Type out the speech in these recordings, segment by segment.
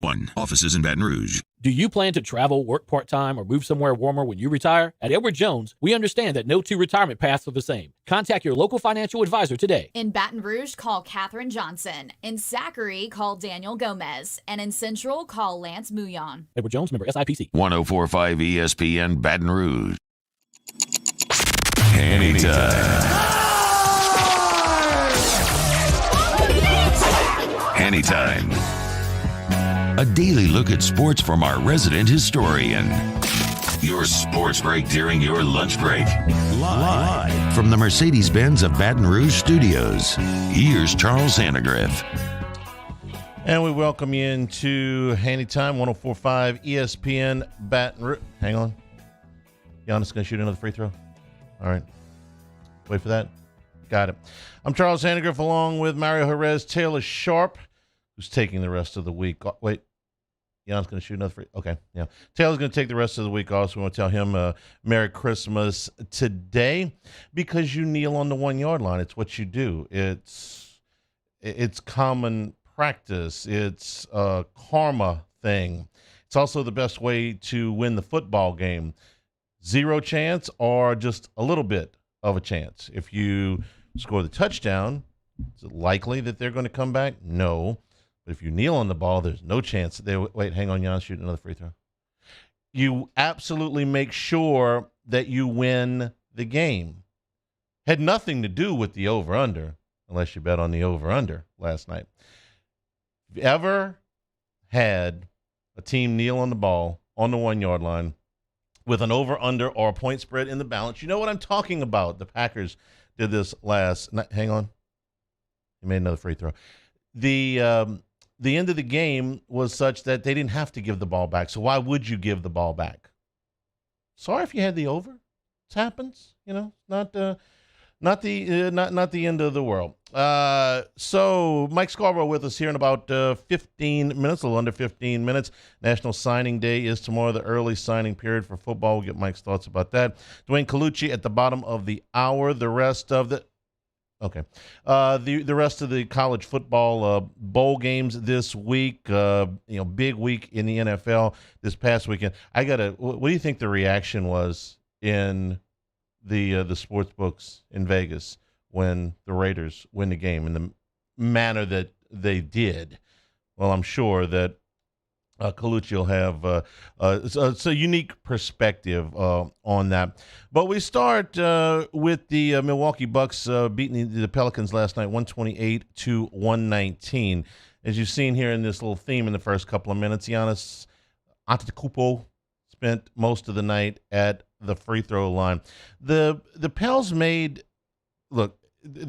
1. Offices in Baton Rouge. Do you plan to travel, work part-time, or move somewhere warmer when you retire? At Edward Jones, we understand that no two retirement paths are the same. Contact your local financial advisor today. In Baton Rouge, call Katherine Johnson. In Zachary, call Daniel Gomez. And in Central, call Lance Mouillon. Edward Jones, member SIPC. 104.5 ESPN Baton Rouge. Hanny time. Hanny time. A daily look at sports from our resident historian. Your sports break during your lunch break. Live from the Mercedes-Benz of Baton Rouge studios. Here's Charles Hannegriff. And we welcome you into Handy Time, 104.5 ESPN Baton Rouge. Hang on. Giannis going to shoot another free throw? All right. Wait for that. Got it. I'm Charles Hannegriff along with Mario Jerez, Taylor Sharp, who's taking the rest of the week. Wait. Jan's going to shoot another free. Okay, yeah. Taylor's going to take the rest of the week off, so we want to tell him Merry Christmas today because you kneel on the 1 yard line. It's what you do. It's common practice. It's a karma thing. It's also the best way to win the football game. Zero chance or just a little bit of a chance. If you score the touchdown, is it likely that they're going to come back? No. But if you kneel on the ball, there's no chance that they wait, hang on, Jan, shoot another free throw. You absolutely make sure that you win the game. Had nothing to do with the over-under, unless you bet on the over-under last night. Have you ever had a team kneel on the ball on the 1 yard line with an over-under or a point spread in the balance? You know what I'm talking about. The Packers did this last night. Hang on. He made another free throw. The end of the game was such that they didn't have to give the ball back. So why would you give the ball back? Sorry if you had the over. It happens, you know. Not the end of the world. So Mike Scarborough with us here in about 15 minutes, a little under 15 minutes. National Signing Day is tomorrow, the early signing period for football. We'll get Mike's thoughts about that. Dwayne Colucci at the bottom of the hour. The rest of the rest of the college football bowl games this week, big week in the NFL this past weekend. What do you think the reaction was in the sports books in Vegas when the Raiders win the game in the manner that they did? Well, I'm sure that Colucci will have it's a unique perspective on that. But we start with the Milwaukee Bucks beating the Pelicans last night, 128-119. As you've seen here in this little theme in the first couple of minutes, Giannis Antetokounmpo spent most of the night at the free throw line. The Pels the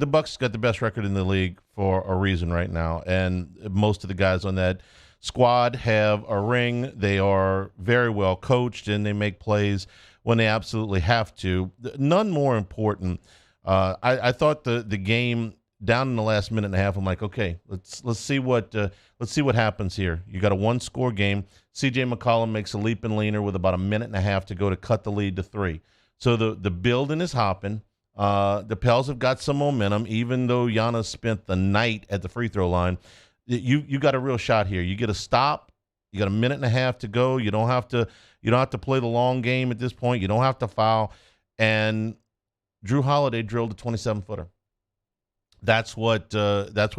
Bucks got the best record in the league for a reason right now, and most of the guys on that squad have a ring. They are very well coached, and they make plays when they absolutely have to. None more important. I thought the game down in the last minute and a half, I'm like, okay, let's see what happens here. You got a one-score game. C.J. McCollum makes a leap and leaner with about a minute and a half to go to cut the lead to 3. So the building is hopping. The Pels have got some momentum, even though Giannis spent the night at the free throw line. You got a real shot here. You get a stop. You got a minute and a half to go. You don't have to play the long game at this point. You don't have to foul. And Drew Holiday drilled a 27-footer. That's what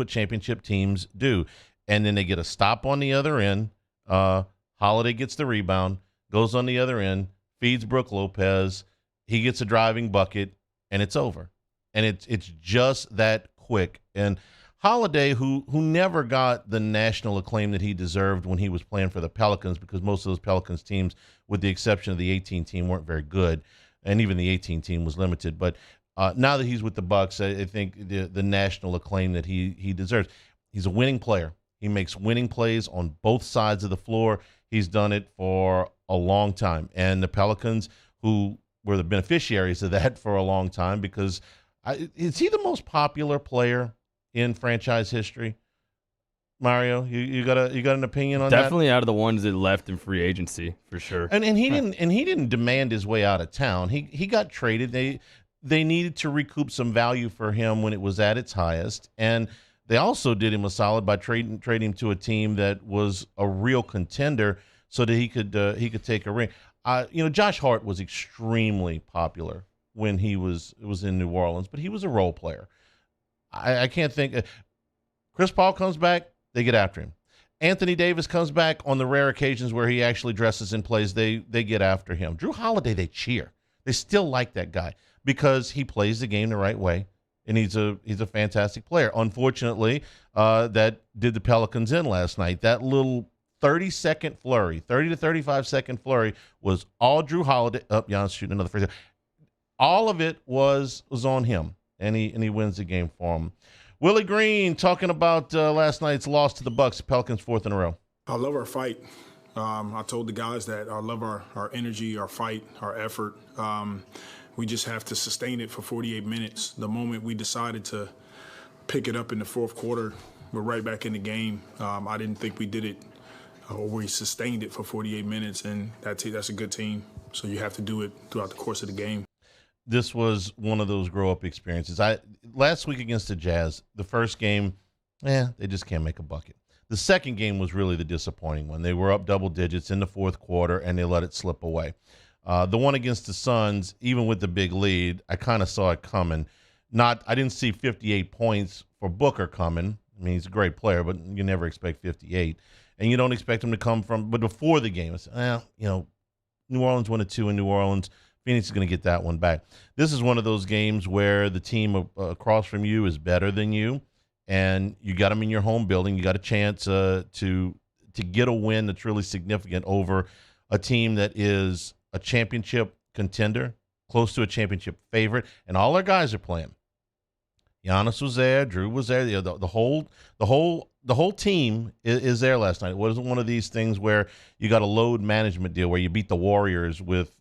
championship teams do. And then they get a stop on the other end. Holiday gets the rebound, goes on the other end, feeds Brook Lopez. He gets a driving bucket, and it's over. And it's just that quick. And Holiday, who never got the national acclaim that he deserved when he was playing for the Pelicans, because most of those Pelicans teams, with the exception of the 18 team, weren't very good, and even the 18 team was limited. But now that he's with the Bucks, I think the national acclaim that he deserves. He's a winning player. He makes winning plays on both sides of the floor. He's done it for a long time. And the Pelicans, who were the beneficiaries of that for a long time, because is he the most popular player in franchise history? Mario, you got an opinion on that? Definitely out of the ones that left in free agency, for sure. And he didn't demand his way out of town. He got traded. They needed to recoup some value for him when it was at its highest, and They also did him a solid by trading him to a team that was a real contender so that he could take a ring. Josh Hart was extremely popular when he was in New Orleans, but he was a role player. I can't think. Chris Paul comes back, they get after him. Anthony Davis comes back on the rare occasions where he actually dresses and plays, they get after him. Drew Holiday, they cheer. They still like that guy because he plays the game the right way, and he's a fantastic player. Unfortunately, that did the Pelicans in last night. That little 30 to 35-second flurry was all Drew Holiday. Giannis shooting another free throw. All of it was on him, and he wins the game for him. Willie Green talking about last night's loss to the Bucks, Pelicans' fourth in a row. I love our fight. I told the guys that I love our energy, our fight, our effort. We just have to sustain it for 48 minutes. The moment we decided to pick it up in the fourth quarter, we're right back in the game. I didn't think we did it, or we sustained it for 48 minutes, and that's a good team. So you have to do it throughout the course of the game. This was one of those grow-up experiences. Last week against the Jazz, the first game, they just can't make a bucket. The second game was really the disappointing one. They were up double digits in the fourth quarter, and they let it slip away. The one against the Suns, even with the big lead, I kind of saw it coming. I didn't see 58 points for Booker coming. I mean, he's a great player, but you never expect 58. And you don't expect him to come from – but before the game, it's, New Orleans won 2 in New Orleans. Phoenix is going to get that one back. This is one of those games where the team across from you is better than you, and you got them in your home building. You got a chance to get a win that's really significant over a team that is a championship contender, close to a championship favorite, and all our guys are playing. Giannis was there. Drew was there. The whole team is there last night. It wasn't one of these things where you got a load management deal where you beat the Warriors with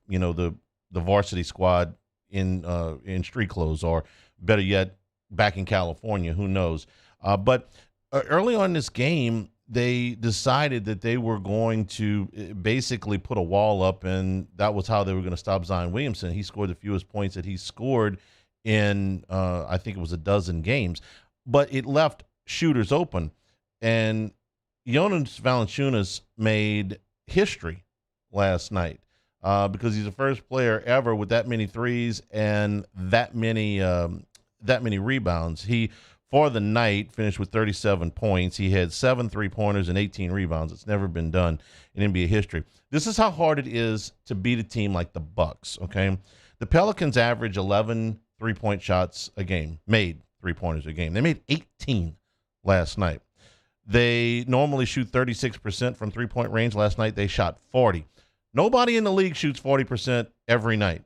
the varsity squad in street clothes, or better yet, back in California. Who knows? But early on in this game, they decided that they were going to basically put a wall up, and that was how they were going to stop Zion Williamson. He scored the fewest points that he scored in, I think it was a dozen games, but it left shooters open. And Jonas Valanciunas made history last night because he's the first player ever with that many threes and that many rebounds. He, for the night, finished with 37 points. He had 7 3-pointers and 18 rebounds. It's never been done in NBA history. This is how hard it is to beat a team like the Bucks, okay? The Pelicans average 11 3-point shots a game, made 3-pointers a game. They made 18 last night. They normally shoot 36% from 3-point range. Last night they shot 40. Nobody in the league shoots 40% every night.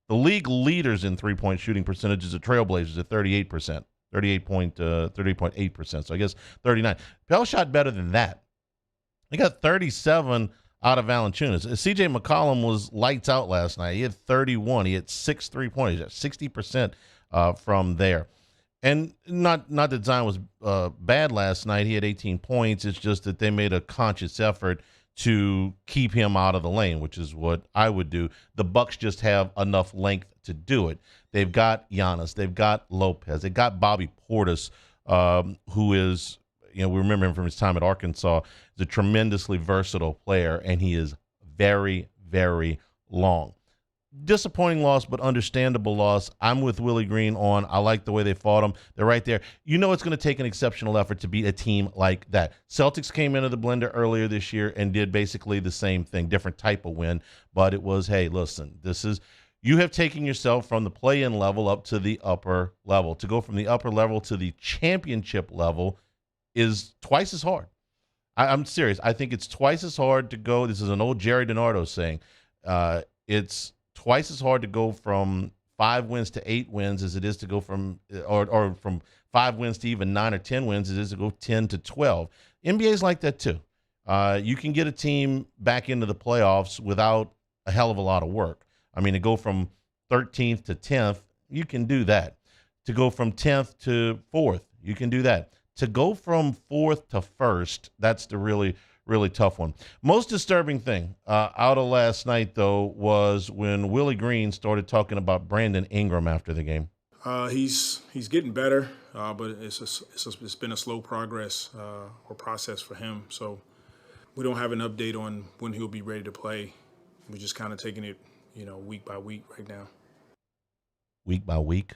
The league leaders in 3-point shooting percentages are Trailblazers at 38%, 38.8%. So I guess 39. Pel shot better than that. They got 37 out of Valanciunas. CJ McCollum was lights out last night. He had 31. He had 6 3-pointers. He had 60% from there. And not that Zion was bad last night. He had 18 points. It's just that they made a conscious effort to keep him out of the lane, which is what I would do. The Bucks just have enough length to do it. They've got Giannis. They've got Lopez. They've got Bobby Portis, who is, we remember him from his time at Arkansas. He's a tremendously versatile player, and he is very, very long. Disappointing loss, but understandable loss. I'm with Willie Green on. I like the way they fought them. They're right there. It's going to take an exceptional effort to beat a team like that. Celtics came into the blender earlier this year and did basically the same thing, different type of win. But it was, hey, listen, you have taken yourself from the play-in level up to the upper level. To go from the upper level to the championship level is twice as hard. I'm serious. I think it's twice as hard to go. This is an old Jerry DiNardo saying. It's twice as hard to go from 5 wins to 8 wins as it is to go from or from 5 wins to even 9 or 10 wins as it is to go 10 to 12. NBA's like that too. You can get a team back into the playoffs without a hell of a lot of work. I mean, to go from 13th to 10th, you can do that. To go from 10th to 4th, you can do that. To go from 4th to 1st, that's the really tough one. Most disturbing thing out of last night, though, was when Willie Green started talking about Brandon Ingram after the game. He's getting better, but it's been a slow progress or process for him. So we don't have an update on when he'll be ready to play. We're just kind of taking it, week by week right now. Week by week?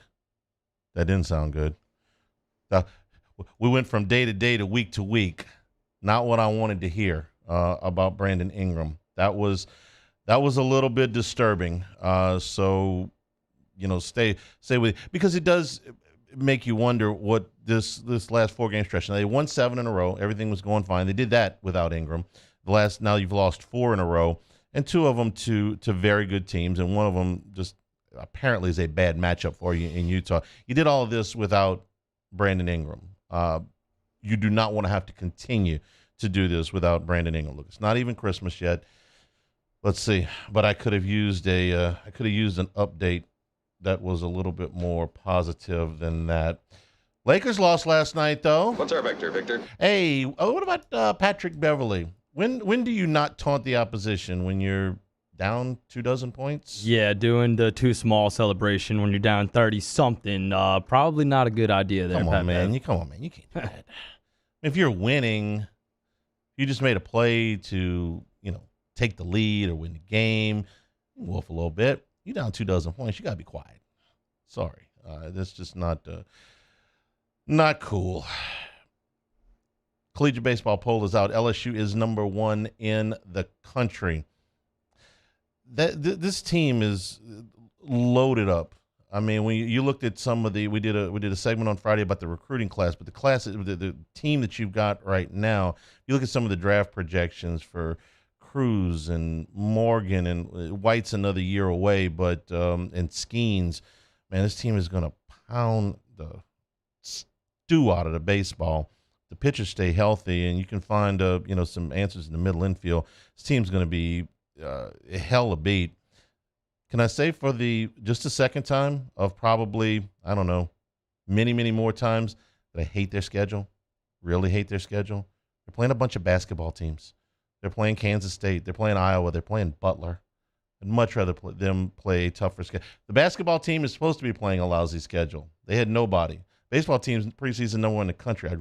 That didn't sound good. We went from day to day to week. Not what I wanted to hear about Brandon Ingram. That was a little bit disturbing. So, stay with it, because it does make you wonder what this last 4-game stretch. Now, they won 7 in a row. Everything was going fine. They did that without Ingram. Now you've lost 4 in a row, and 2 of them to very good teams, and one of them just apparently is a bad matchup for you in Utah. You did all of this without Brandon Ingram. You do not want to have to continue to do this without Brandon Ingram. Look, it's not even Christmas yet. Let's see, but I could have used an update that was a little bit more positive than that. Lakers lost last night, though. What's our vector, Victor? Hey, what about Patrick Beverley? When do you not taunt the opposition? When you're down 24 points? Yeah, doing the too small celebration when you're down 30-something. Probably not a good idea there. Come on, man. You can't do that. If you're winning, you just made a play to, take the lead or win the game, wolf a little bit. You down 24 points, you got to be quiet. Sorry. That's just not cool. Collegiate baseball poll is out. LSU is number 1 in the country. This team is loaded up. I mean, when you looked at some of we did a segment on Friday about the recruiting class, but the team that you've got right now, you look at some of the draft projections for Cruz and Morgan, and White's another year away, but and Skeens, man, this team is going to pound the stew out of the baseball. The pitchers stay healthy, and you can find some answers in the middle infield. This team's going to be a hell of a beat. Can I say for just the second time of probably, I don't know, many, many more times that I hate their schedule, really hate their schedule? They're playing a bunch of basketball teams. They're playing Kansas State. They're playing Iowa. They're playing Butler. I'd much rather them play a tougher schedule. The basketball team is supposed to be playing a lousy schedule. They had nobody. Baseball team's preseason number 1 in the country. I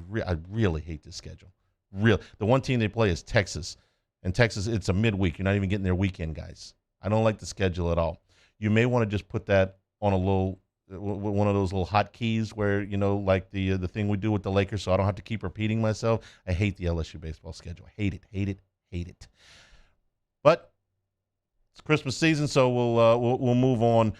really hate this schedule. The one team they play is Texas. And Texas, it's a midweek. You're not even getting their weekend guys. I don't like the schedule at all. You may want to just put that on one of those little hotkeys where, like the thing we do with the Lakers, so I don't have to keep repeating myself. I hate the LSU baseball schedule. Hate it. But it's Christmas season, so we'll move on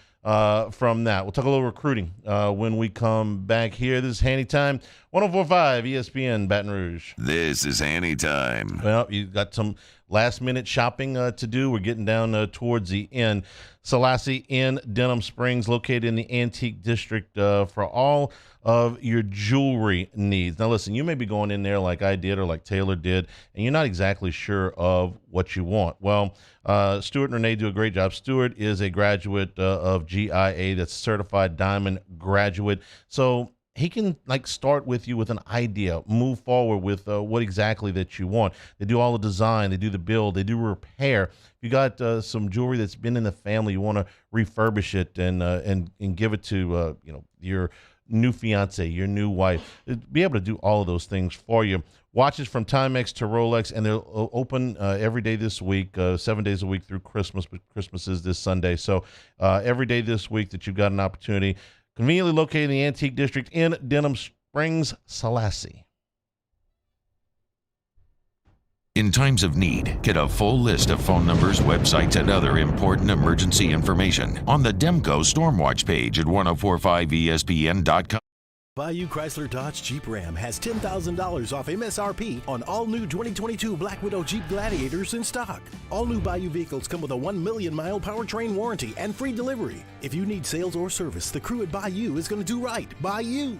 from that. We'll talk a little recruiting when we come back here. This is Hanny Time, 104.5 ESPN Baton Rouge. This is Hanny Time. Well, you got some last-minute shopping to do. We're getting down towards the end. Selassie in Denham Springs, located in the Antique District, for all of your jewelry needs. Now, listen, you may be going in there like I did or like Taylor did, and you're not exactly sure of what you want. Well, Stuart and Renee do a great job. Stuart is a graduate of GIA, that's certified diamond graduate. So he can start with you with an idea, move forward with what exactly that you want. They do all the design, they do the build, they do repair. You got some jewelry that's been in the family, you want to refurbish it and give it to your new fiance, your new wife. Be able to do all of those things for you. Watches from Timex to Rolex, and they're open every day this week, 7 days a week through Christmas, but Christmas is this Sunday. So every day this week that you've got an opportunity. Conveniently located in the Antique District in Denham Springs, Selassie. In times of need, get a full list of phone numbers, websites, and other important emergency information on the Demco Stormwatch page at 1045ESPN.com. Bayou Chrysler Dodge Jeep Ram has $10,000 off MSRP on all new 2022 Black Widow Jeep Gladiators in stock. All new Bayou vehicles come with a 1 million mile powertrain warranty and free delivery. If you need sales or service, the crew at Bayou is going to do right by you.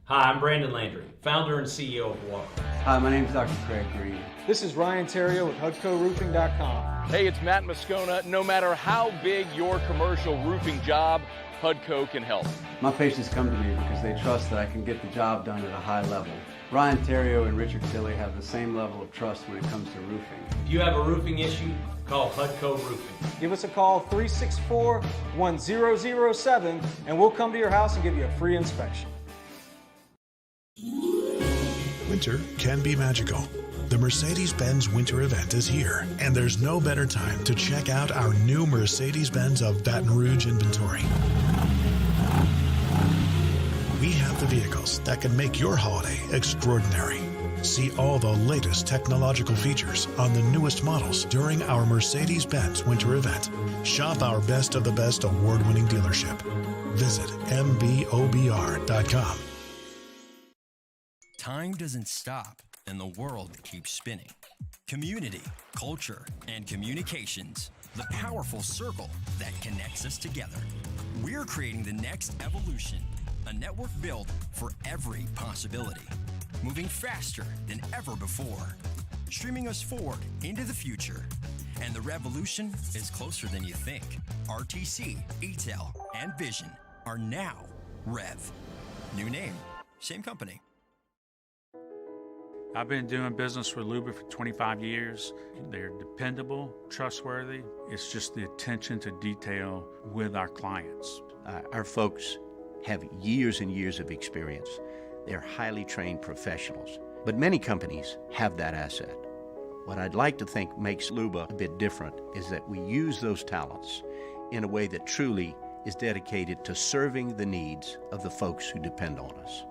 Hi, I'm Brandon Landry, founder and CEO of Walker. Hi, my name is Dr. Craig Green. This is Ryan Terrio with HUDCORoofing.com. Hey, it's Matt Moscona. No matter how big your commercial roofing job HUDCO can help. My patients come to me because they trust that I can get the job done at a high level. Ryan Terrio and Richard Tilley have the same level of trust when it comes to roofing. If you have a roofing issue, call HUDCO Roofing. Give us a call, 364-1007, and we'll come to your house and give you a free inspection. Winter can be magical. The Mercedes-Benz Winter Event is here, and there's no better time to check out our new Mercedes-Benz of Baton Rouge inventory. We have the vehicles that can make your holiday extraordinary. See all the latest technological features on the newest models during our Mercedes-Benz Winter Event. Shop our best of the best award-winning dealership. Visit mbobr.com. Time doesn't stop, and the world keeps spinning. Community, culture, and communications, the powerful circle that connects us together. We're creating the next evolution, a network built for every possibility, moving faster than ever before, streaming us forward into the future. And the revolution is closer than you think. RTC, ETEL, and Vision are now Rev. New name, same company. I've been doing business with Luba for 25 years. They're dependable, trustworthy. It's just the attention to detail with our clients. Our folks have years and years of experience. They're highly trained professionals. But many companies have that asset. What I'd like to think makes Luba a bit different is that we use those talents in a way that truly is dedicated to serving the needs of the folks who depend on us.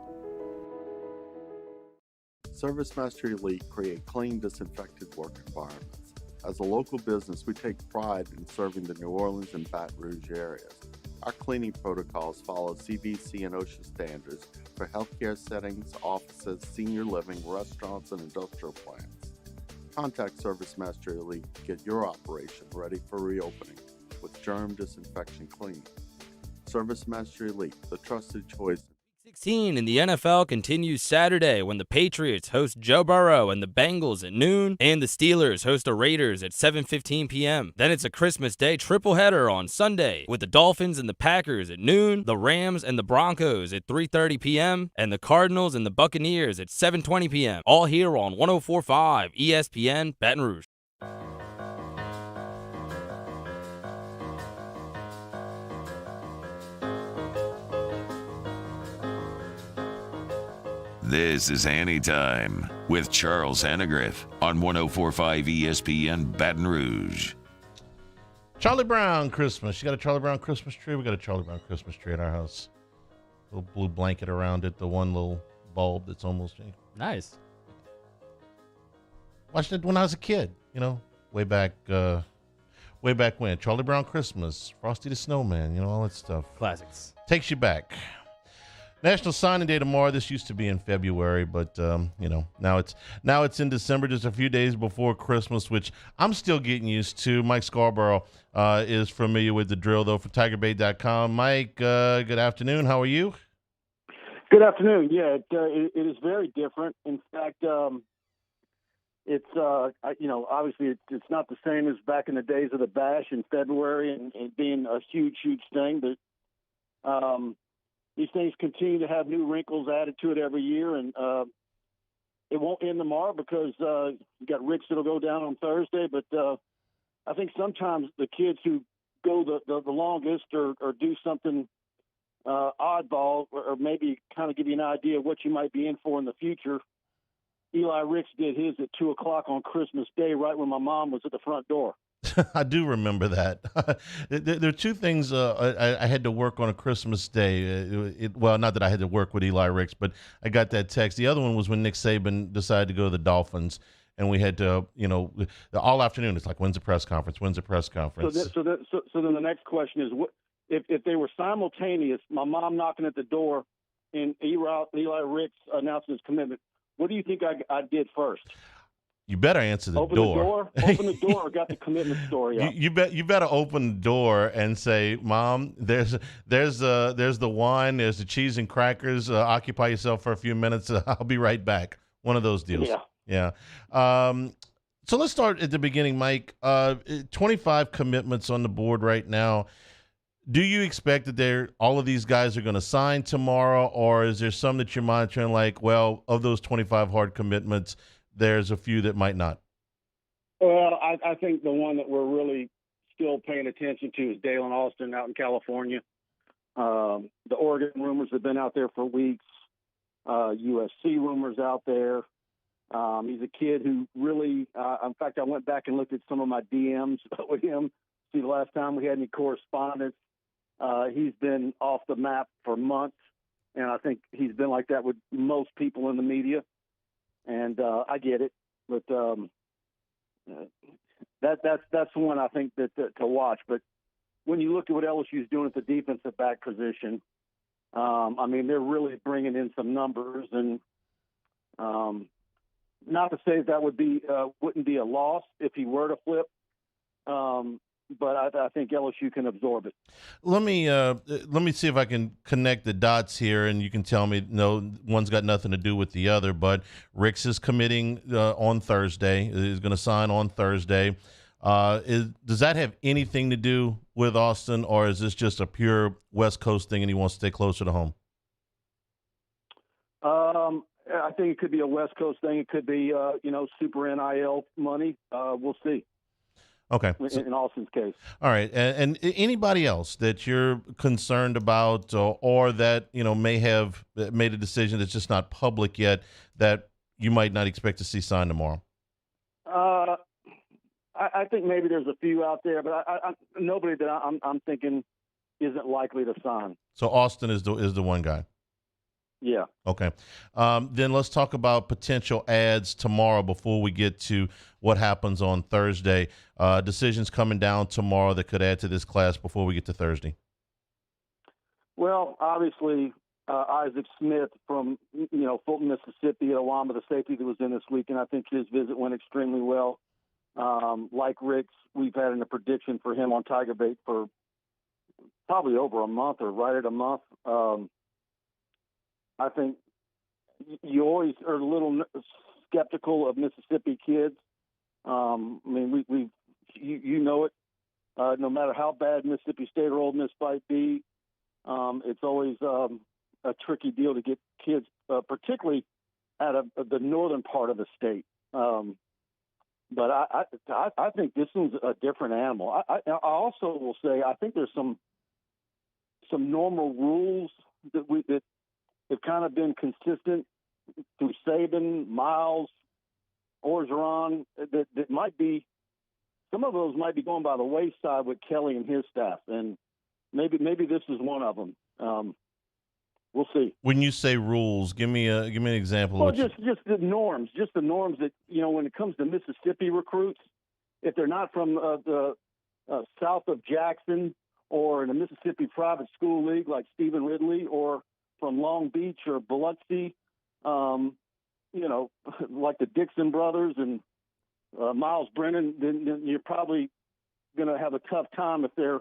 ServiceMaster Elite create clean, disinfected work environments. As a local business, we take pride in serving the New Orleans and Baton Rouge areas. Our cleaning protocols follow CDC and OSHA standards for healthcare settings, offices, senior living, restaurants, and industrial plants. Contact ServiceMaster Elite to get your operation ready for reopening with germ disinfection cleaning. ServiceMaster Elite, the trusted choice. 16 in the NFL continues Saturday when the Patriots host Joe Burrow and the Bengals at noon, and the Steelers host the Raiders at 7:15 p.m. Then it's a Christmas Day triple header on Sunday with the Dolphins and the Packers at noon, the Rams and the Broncos at 3:30 p.m., and the Cardinals and the Buccaneers at 7:20 p.m. All here on 104.5 ESPN Baton Rouge. This is Hanny Time with Charles Hannegriff on 104.5 ESPN Baton Rouge. Charlie Brown Christmas. You got a Charlie Brown Christmas tree? We got a Charlie Brown Christmas tree at our house. Little blue blanket around it, the one little bulb that's almost... Nice. Watched it when I was a kid, way back when. Charlie Brown Christmas, Frosty the Snowman, all that stuff. Classics. Takes you back. National Signing Day tomorrow. This used to be in February, but now it's in December, just a few days before Christmas, which I'm still getting used to. Mike Scarborough is familiar with the drill, though, for TigerBait.com. Mike, good afternoon. How are you? Good afternoon. Yeah, it is very different. In fact, it's obviously it's not the same as back in the days of the Bash in February and being a huge thing, but these things continue to have new wrinkles added to it every year, and it won't end tomorrow because you got Ricks that'll go down on Thursday. But I think sometimes the kids who go the longest or do something oddball or maybe kind of give you an idea of what you might be in for in the future. Eli Ricks did his at 2:00 on Christmas Day, right when my mom was at the front door. I do remember that. There are two things I had to work on a Christmas Day. Well, not that I had to work with Eli Ricks, but I got that text. The other one was when Nick Saban decided to go to the Dolphins, and we had to, all afternoon. It's like, when's the press conference? When's the press conference? So then the next question is, what if they were simultaneous? My mom knocking at the door, and Eli Ricks announcing his commitment. What do you think I did first? You better answer the door. Open the door or got the commitment story up? You better open the door and say, Mom, there's the wine, there's the cheese and crackers. Occupy yourself for a few minutes. I'll be right back. One of those deals. Yeah. So let's start at the beginning, Mike. 25 commitments on the board right now. Do you expect that all of these guys are going to sign tomorrow, or is there some that you're monitoring like, well, of those 25 hard commitments, there's a few that might not? Well, I think the one that we're really still paying attention to is Dalen Austin out in California. The Oregon rumors have been out there for weeks. USC rumors out there. He's a kid who really, in fact, I went back and looked at some of my DMs with him. See, the last time we had any correspondence, he's been off the map for months, and I think he's been like that with most people in the media. And I get it, but that's the one I think that to watch. But when you look at what LSU is doing at the defensive back position, I mean, they're really bringing in some numbers, and not to say that wouldn't be a loss if he were to flip, but I think LSU can absorb it. Let me see if I can connect the dots here, and you can tell me no, one's got nothing to do with the other. But Ricks is committing on Thursday. He's going to sign on Thursday. Does that have anything to do with Austin, or is this just a pure West Coast thing and he wants to stay closer to home? I think it could be a West Coast thing. It could be, super NIL money. We'll see. Okay. In Austin's case. All right. And anybody else that you're concerned about or that, may have made a decision that's just not public yet that you might not expect to see signed tomorrow? I think maybe there's a few out there, but nobody that I'm thinking isn't likely to sign. So Austin is the one guy. Yeah. Okay. Then let's talk about potential ads tomorrow before we get to what happens on Thursday. Decisions coming down tomorrow that could add to this class before we get to Thursday. Well, obviously, Isaac Smith from, Fulton, Mississippi, at Owama, the safety that was in this week, and I think his visit went extremely well. Like Rick's, we've had a prediction for him on Tiger Bait for probably over a month or right at a month. I think you always are a little skeptical of Mississippi kids. I mean, you know it. No matter how bad Mississippi State or Ole Miss might be, it's always a tricky deal to get kids, particularly out of the northern part of the state. But I think this one's a different animal. I also will say I think there's some normal rules that have kind of been consistent through Saban, Miles, Orgeron, that might be, some of those might be going by the wayside with Kelly and his staff, and maybe this is one of them. We'll see. When you say rules, give me an example. Well, just the norms, that, when it comes to Mississippi recruits, if they're not from the south of Jackson or in a Mississippi private school league like Stephen Ridley, or from Long Beach or Biloxi, like the Dixon brothers and Miles Brennan, then you're probably going to have a tough time if they're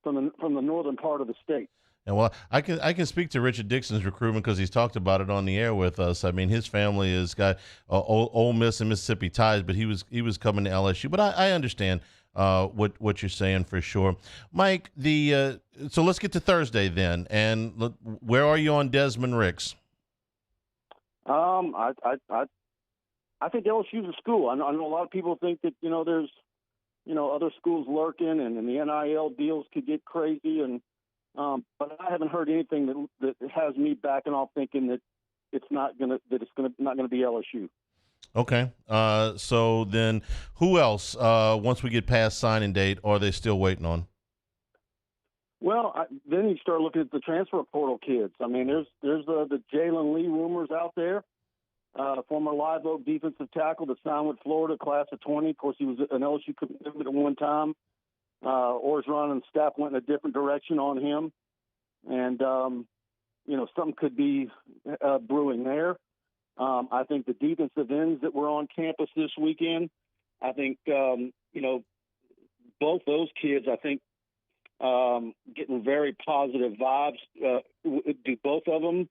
from the northern part of the state. And well, I can speak to Richard Dixon's recruitment because he's talked about it on the air with us. I mean, his family has got Ole Miss and Mississippi ties, but he was coming to LSU. But I understand what you're saying for sure, Mike. So let's get to Thursday then. And where are you on Desmond Ricks? I think LSU's a school. I know a lot of people think that there's other schools lurking, and the NIL deals could get crazy, and but I haven't heard anything that has me backing off thinking that it's not gonna be LSU. Okay. So then, who else? Once we get past signing date, are they still waiting on? Well, then you start looking at the transfer portal kids. I mean, there's the Jalen Lee rumors out there. Former Live Oak defensive tackle that signed with Florida, class of 20. Of course, he was an LSU commitment at one time. Orgeron and staff went in a different direction on him. And, something could be brewing there. I think the defensive ends that were on campus this weekend, I think, both those kids, I think, getting very positive vibes. Do both of them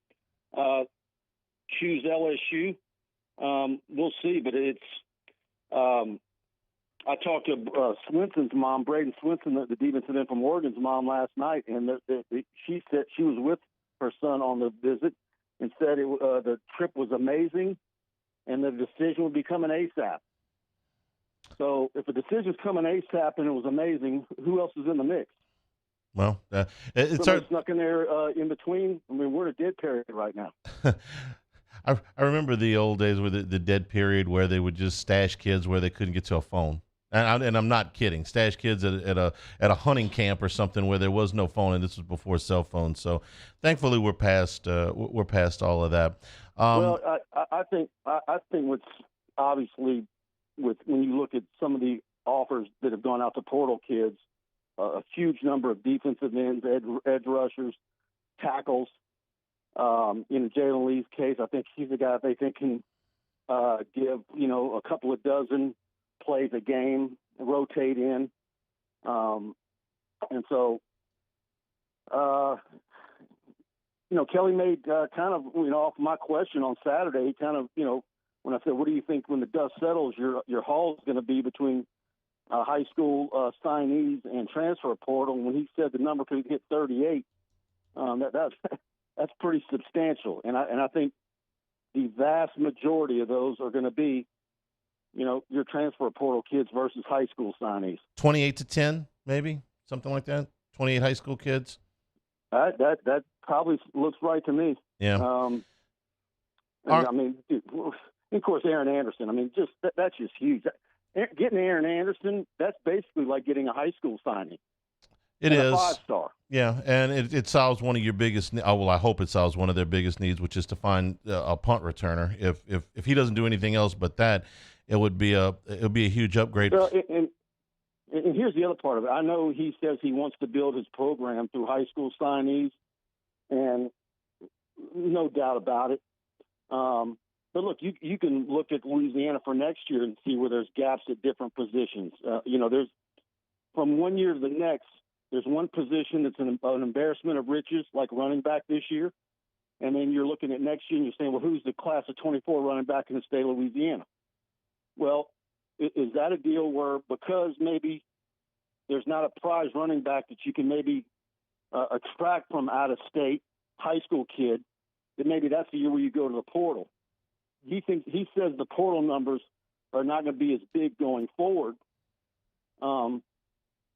choose LSU? We'll see, but it's I talked to Swenson's mom, Braden Swenson, the defensive end from Oregon's mom last night, and she said she was with her son on the visit and said the trip was amazing and the decision would be coming ASAP. So if a decision's coming ASAP and it was amazing, who else is in the mix? Well, it's snuck in there in between. I mean, we're in a dead period right now. I remember the old days with the dead period where they would just stash kids where they couldn't get to a phone. And I'm not kidding. Stash kids at a hunting camp or something where there was no phone, and this was before cell phones. So, thankfully, we're past all of that. Well, I think what's obviously when you look at some of the offers that have gone out to portal kids, a huge number of defensive ends, edge rushers, tackles. In Jalen Lee's case, I think he's the guy they think can give a couple of dozen plays a game, rotate in, and so Kelly made kind of off my question on Saturday. He kind of when I said, "What do you think when the dust settles your haul is going to be between high school signees and transfer portal?" When he said the number could hit 38, that's pretty substantial, and I think the vast majority of those are going to be your transfer portal kids versus high school signees. 28-10, maybe something like that. 28 high school kids. That probably looks right to me. Yeah. I mean, dude, of course, Aaron Anderson. I mean, that's just huge. Getting Aaron Anderson, that's basically like getting a high school signing. It is a 5-star. Yeah, and it solves one of your biggest. I hope it solves one of their biggest needs, which is to find a punt returner. If he doesn't do anything else but that, it would be a huge upgrade. Well, and here's the other part of it. I know he says he wants to build his program through high school signees, and no doubt about it. But look, you can look at Louisiana for next year and see where there's gaps at different positions. There's from one year to the next. There's one position that's an embarrassment of riches, like running back this year. And then you're looking at next year and you're saying, well, who's the class of 24 running back in the state of Louisiana? Well, is that a deal where because maybe there's not a prize running back that you can maybe attract from out of state high school kid, that maybe that's the year where you go to the portal? He says the portal numbers are not going to be as big going forward.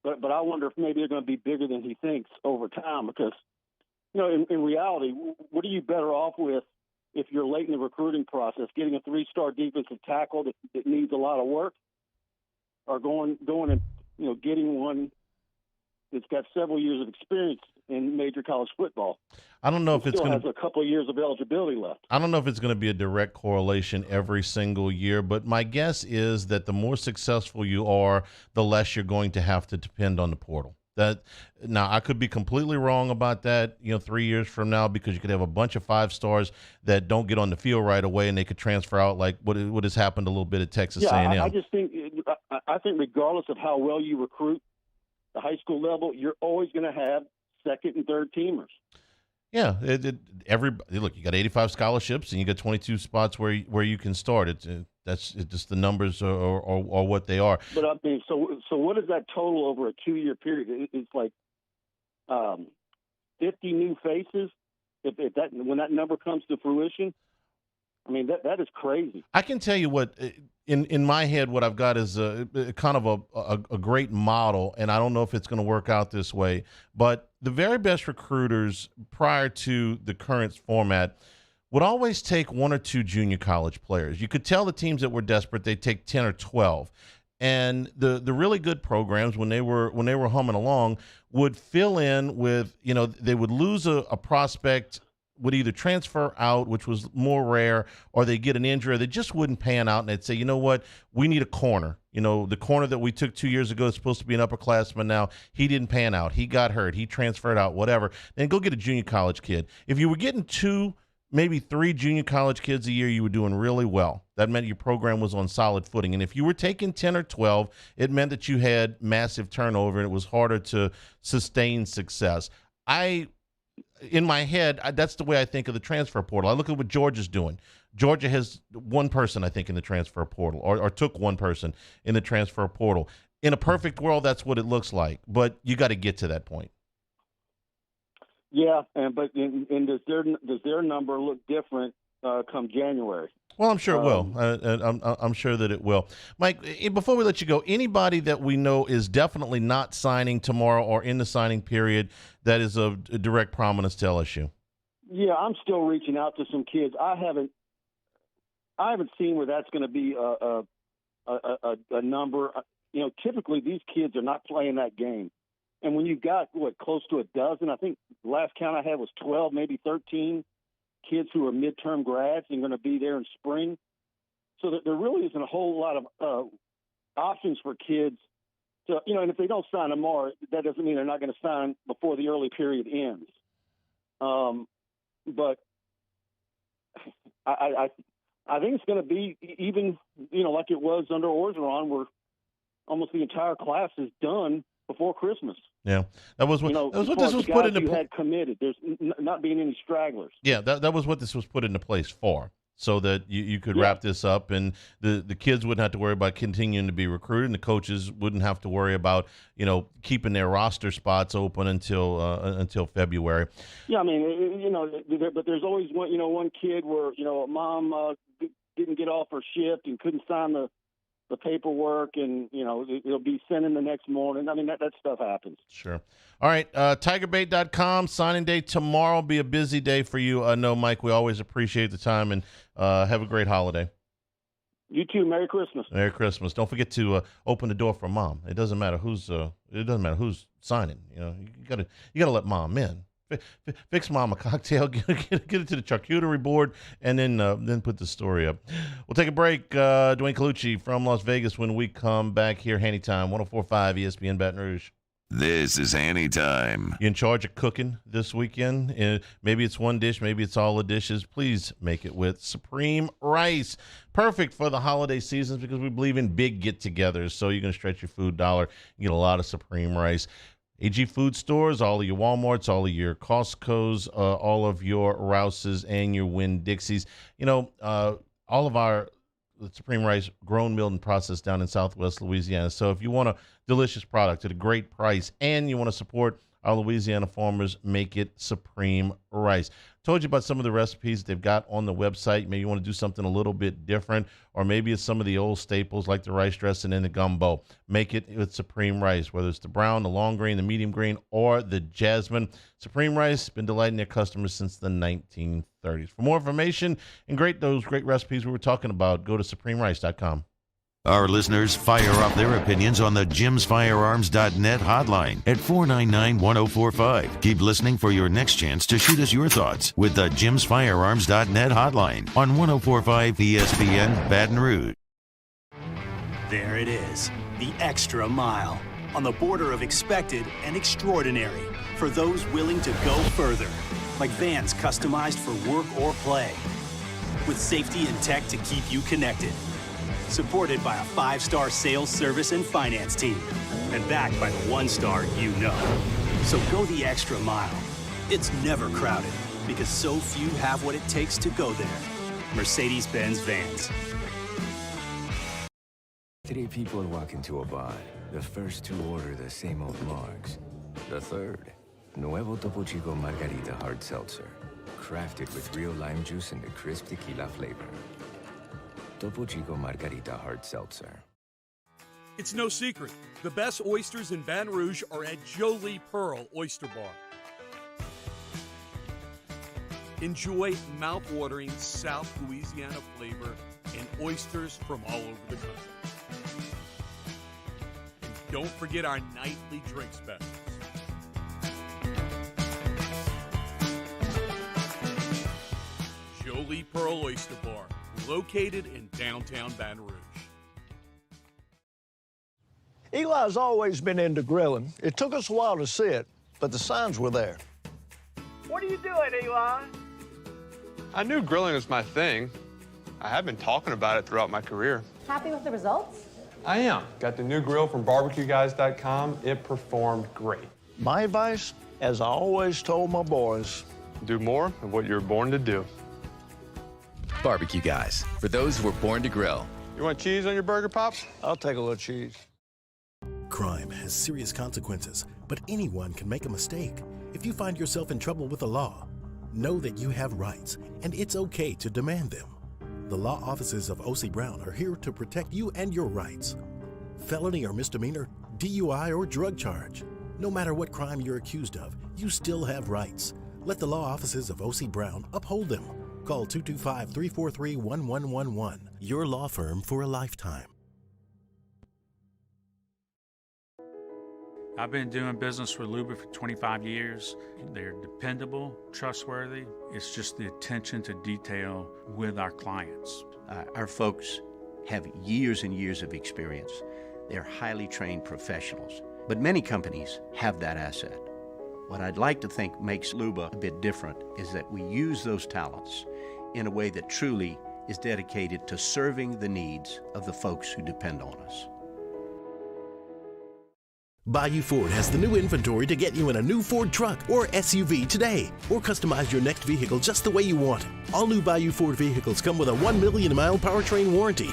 But I wonder if maybe they're going to be bigger than he thinks over time because, in reality, what are you better off with if you're late in the recruiting process, getting a 3-star defensive tackle that needs a lot of work, or going and, getting one that's got several years of experience in major college football? I don't know if it's going to has a couple of years of eligibility left. I don't know if it's going to be a direct correlation every single year, but my guess is that the more successful you are, the less you're going to have to depend on the portal. Now, I could be completely wrong about that, 3 years from now, because you could have a bunch of 5-stars that don't get on the field right away and they could transfer out like what has happened a little bit at Texas A&M. I just think regardless of how well you recruit the high school level, you're always going to have second and third teamers. Yeah, look, you got 85 scholarships and you got 22 spots where you can start. That's just the numbers or what they are. But I mean, so what is that total over a 2-year period? It's like 50 new faces. When that number comes to fruition, I mean that is crazy. I can tell you what in my head what I've got is a kind of a great model, and I don't know if it's going to work out this way, but the very best recruiters prior to the current format would always take 1 or 2 junior college players. You could tell the teams that were desperate, they'd take 10 or 12. And the really good programs, when they were humming along, would fill in with, they would lose a prospect, would either transfer out, which was more rare, or they get an injury, or they just wouldn't pan out, and they'd say, you know what, we need a corner. The corner that we took 2 years ago is supposed to be an upperclassman now. He didn't pan out. He got hurt. He transferred out, whatever. Then go get a junior college kid. If you were getting 2, maybe 3 junior college kids a year, you were doing really well. That meant your program was on solid footing. And if you were taking 10 or 12, it meant that you had massive turnover and it was harder to sustain success. In my head, that's the way I think of the transfer portal. I look at what Georgia's doing. Georgia has one person, I think, in the transfer portal, or took one person in the transfer portal. In a perfect world, that's what it looks like, but you got to get to that point. Yeah, but does their number look different come January? Well, I'm sure it will. I'm sure that it will. Mike, before we let you go, anybody that we know is definitely not signing tomorrow or in the signing period that is of direct prominence to LSU? Yeah, I'm still reaching out to some kids. I haven't seen where that's going to be a number. Typically these kids are not playing that game. And when you've got, close to a dozen, I think last count I had was 12, maybe 13 kids who are midterm grads and going to be there in spring. So that there really isn't a whole lot of options for kids to, and if they don't sign tomorrow, that doesn't mean they're not going to sign before the early period ends. But I think it's going to be even, like it was under Orgeron, where almost the entire class is done before Christmas. Yeah, that was what this was put into place. Had committed. There's not being any stragglers. Yeah, that was what this was put into place for, so that you could wrap this up, and the kids wouldn't have to worry about continuing to be recruited, and the coaches wouldn't have to worry about keeping their roster spots open until February. Yeah, I mean, but there's always one kid where mom didn't get off her shift and couldn't sign the paperwork, and it'll be sent in the next morning. I mean, that stuff happens. Sure. All right, tigerbait.com, signing day tomorrow. Be a busy day for you. No, Mike, we always appreciate the time, and have a great holiday. You too. Merry Christmas. Merry Christmas. Don't forget to open the door for mom. It doesn't matter who's signing. You gotta let mom in. Fix mom a cocktail, get it to the charcuterie board, and then put the story up. We'll take a break. Dwayne Colucci from Las Vegas when we come back here. Hanny Time, 104.5 ESPN Baton Rouge. This is Hanny Time. You in charge of cooking this weekend? Maybe it's one dish, maybe it's all the dishes. Please make it with Supreme Rice. Perfect for the holiday seasons because we believe in big get-togethers. So you're going to stretch your food dollar and get a lot of Supreme Rice. AG Food Stores, all of your Walmarts, all of your Costco's, all of your Rouse's, and your Winn-Dixies. All of our Supreme Rice grown, milled, and processed down in Southwest Louisiana. So if you want a delicious product at a great price and you want to support our Louisiana farmers, make it Supreme Rice. Told you about some of the recipes they've got on the website. Maybe you want to do something a little bit different, or maybe it's some of the old staples like the rice dressing and the gumbo. Make it with Supreme Rice, whether it's the brown, the long grain, the medium grain, or the jasmine. Supreme Rice has been delighting their customers since the 1930s. For more information and those great recipes we were talking about, go to supremerice.com. Our listeners fire off their opinions on the jimsfirearms.net hotline at 499-1045. Keep listening for your next chance to shoot us your thoughts with the jimsfirearms.net hotline on 104.5 ESPN Baton Rouge. There it is, the extra mile, on the border of expected and extraordinary for those willing to go further, like vans customized for work or play, with safety and tech to keep you connected. Supported by a 5-star sales, service, and finance team. And backed by the 1-star you know. So go the extra mile. It's never crowded because so few have what it takes to go there. Mercedes-Benz Vans. 3 people walk into a bar. The first 2 order the same old margs. The third, Nuevo Topo Chico Margarita Hard Seltzer. Crafted with real lime juice and a crisp tequila flavor. Topo Chico Margarita Hard Seltzer. It's no secret. The best oysters in Baton Rouge are at Jolie Pearl Oyster Bar. Enjoy mouth-watering South Louisiana flavor and oysters from all over the country. And don't forget our nightly drink specials. Jolie Pearl Oyster Bar, located in downtown Baton Rouge. Eli's always been into grilling. It took us a while to see it, but the signs were there. What are you doing, Eli? I knew grilling was my thing. I have been talking about it throughout my career. Happy with the results? I am. Got the new grill from barbecueguys.com. It performed great. My advice, as I always told my boys, do more of what you're born to do. Barbecue guys, for those who were born to grill. You want cheese on your burger, Pops? I'll take a little cheese. Crime has serious consequences, but anyone can make a mistake. If you find yourself in trouble with the law, know that you have rights, and it's okay to demand them. The law offices of O.C. Brown are here to protect you and your rights. Felony or misdemeanor, DUI or drug charge. No matter what crime you're accused of, you still have rights. Let the law offices of O.C. Brown uphold them. Call 225-343-1111. Your law firm for a lifetime. I've been doing business with Luba for 25 years. They're dependable, trustworthy. It's just the attention to detail with our clients. Our folks have years and years of experience. They're highly trained professionals. But many companies have that asset. What I'd like to think makes Luba a bit different is that we use those talents in a way that truly is dedicated to serving the needs of the folks who depend on us. Bayou Ford has the new inventory to get you in a new Ford truck or SUV today, or customize your next vehicle just the way you want it. All new Bayou Ford vehicles come with a 1 million mile powertrain warranty.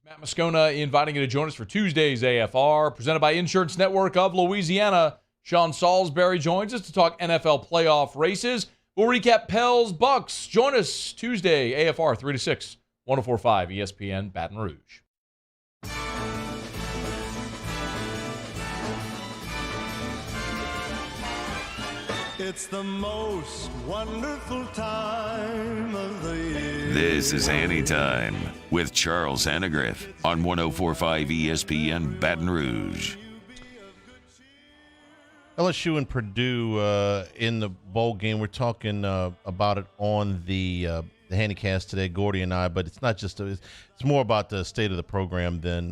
Matt Moscona inviting you to join us for Tuesday's AFR, presented by Insurance Network of Louisiana. Sean Salisbury joins us to talk NFL playoff races. We'll recap Pels Bucks. Join us Tuesday, AFR 3 to 6, 104.5 ESPN Baton Rouge. It's the most wonderful time of the year. This is Hanny Time with Charles Hannegriff on 104.5 ESPN Baton Rouge. LSU and Purdue in the bowl game. We're talking about it on the Handycast today, Gordy and I, but it's not just it's more about the state of the program than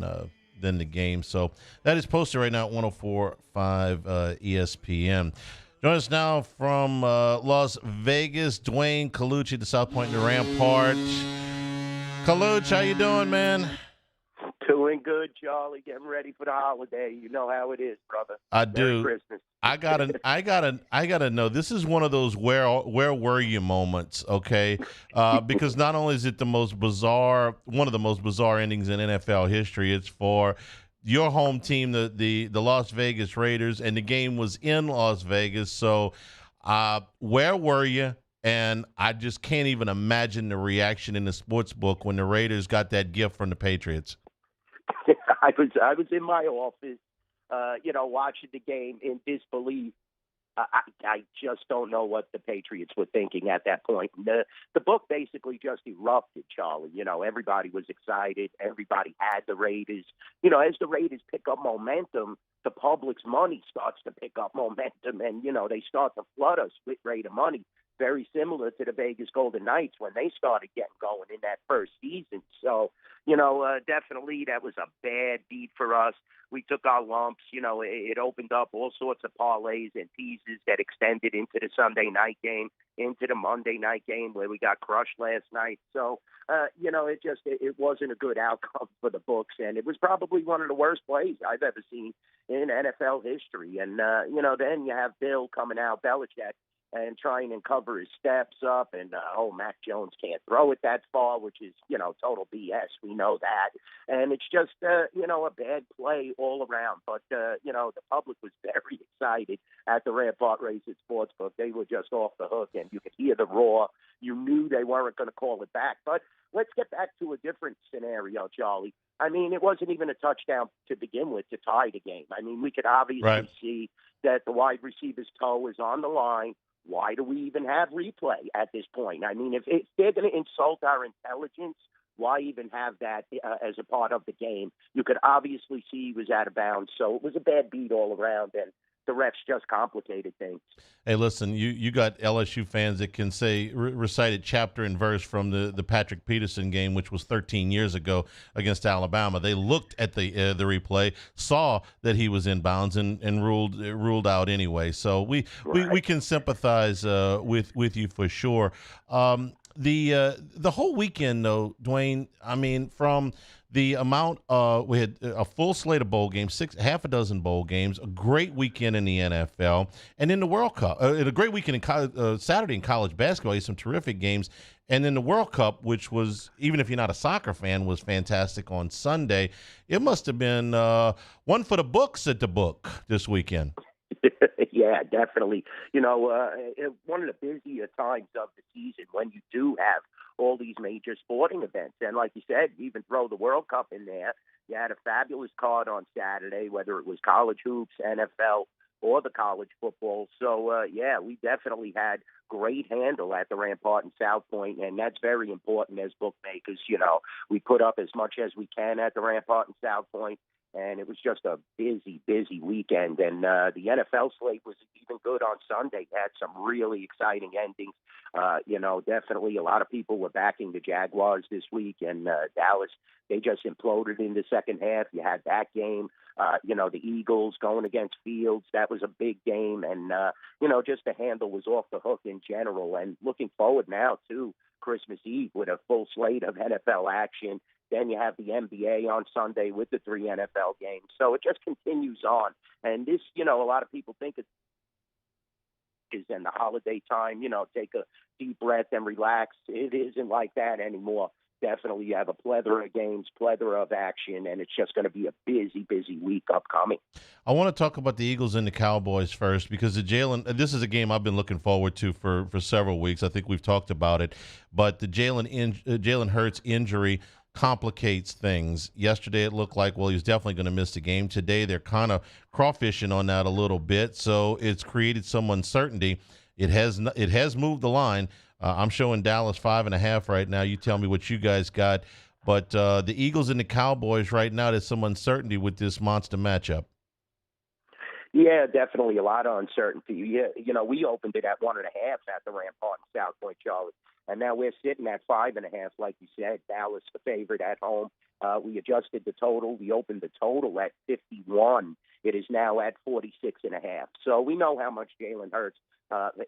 the game. So that is posted right now at 104.5 ESPN. Join us now from Las Vegas, Dwayne Colucci, the South Point and the Rampart. Colucci, how you doing, man? Doing good, Charlie. Getting ready for the holiday. You know how it is, brother. I Merry do. Christmas. I gotta know. This is one of those where were you moments, okay? Because not only is it one of the most bizarre endings in NFL history, it's for your home team, the Las Vegas Raiders, and the game was in Las Vegas. So where were you? And I just can't even imagine the reaction in the sports book when the Raiders got that gift from the Patriots. I was in my office, watching the game in disbelief. I just don't know what the Patriots were thinking at that point. The book basically just erupted, Charlie. Everybody was excited. Everybody had the Raiders. As the Raiders pick up momentum, the public's money starts to pick up momentum, and, they start to flood us with Raider money, very similar to the Vegas Golden Knights when they started getting going in that first season. So, definitely that was a bad beat for us. We took our lumps. It opened up all sorts of parlays and teases that extended into the Sunday night game, into the Monday night game where we got crushed last night. So, it wasn't a good outcome for the books, and it was probably one of the worst plays I've ever seen in NFL history. And, then you have Bill coming out, Belichick, and trying to cover his steps up, and Mac Jones can't throw it that far, which is total BS. We know that, and it's just a bad play all around. But the public was very excited at the Rampart Races Sportsbook. They were just off the hook, and you could hear the roar. You knew they weren't going to call it back. But let's get back to a different scenario, Charlie. I mean, it wasn't even a touchdown to begin with to tie the game. I mean, we could obviously see that the wide receiver's toe is on the line. Why do we even have replay at this point? I mean, if they're going to insult our intelligence, why even have that as a part of the game? You could obviously see he was out of bounds. So it was a bad beat all around, and the refs just complicated things. Hey, listen, you got LSU fans that can say recited chapter and verse from the Patrick Peterson game, which was 13 years ago against Alabama. They looked at the replay, saw that he was in bounds, and ruled out anyway. So we can sympathize with you for sure. The whole weekend, though, Dwayne, I mean, from the amount we had a full slate of bowl games, half a dozen bowl games, a great weekend in the NFL, and in the World Cup, a great weekend in Saturday in college basketball. You had some terrific games, and then the World Cup, which was, even if you're not a soccer fan, was fantastic on Sunday. It must have been one for the books at the book this weekend. Yeah, definitely. One of the busier times of the season when you do have all these major sporting events. And like you said, you even throw the World Cup in there. You had a fabulous card on Saturday, whether it was college hoops, NFL, or the college football. So, we definitely had great handle at the Rampart and South Point, and that's very important as bookmakers. We put up as much as we can at the Rampart and South Point. And it was just a busy, busy weekend. And the NFL slate was even good on Sunday. Had some really exciting endings. Definitely a lot of people were backing the Jaguars this week. And Dallas, they just imploded in the second half. You had that game. The Eagles going against Fields. That was a big game. And, just the handle was off the hook in general. And looking forward now to Christmas Eve with a full slate of NFL action. Then you have the NBA on Sunday with the 3 NFL games. So it just continues on. And this, a lot of people think it's in the holiday time, take a deep breath and relax. It isn't like that anymore. Definitely you have a plethora of games, plethora of action, and it's just going to be a busy, busy week upcoming. I want to talk about the Eagles and the Cowboys first because this is a game I've been looking forward to for several weeks. I think we've talked about it. But the Jalen Hurts injury complicates things. Yesterday it looked like, he was definitely going to miss the game. Today they're kind of crawfishing on that a little bit, so it's created some uncertainty. It has moved the line. I'm showing Dallas 5.5 right now. You tell me what you guys got. But the Eagles and the Cowboys right now, there's some uncertainty with this monster matchup. Yeah, definitely a lot of uncertainty. Yeah, we opened it at 1.5 at the Rampart and South Point, Charlie. And now we're sitting at 5.5, like you said. Dallas the favorite at home. We adjusted the total. We opened the total at 51. It is now at 46.5. So we know how much Jalen Hurts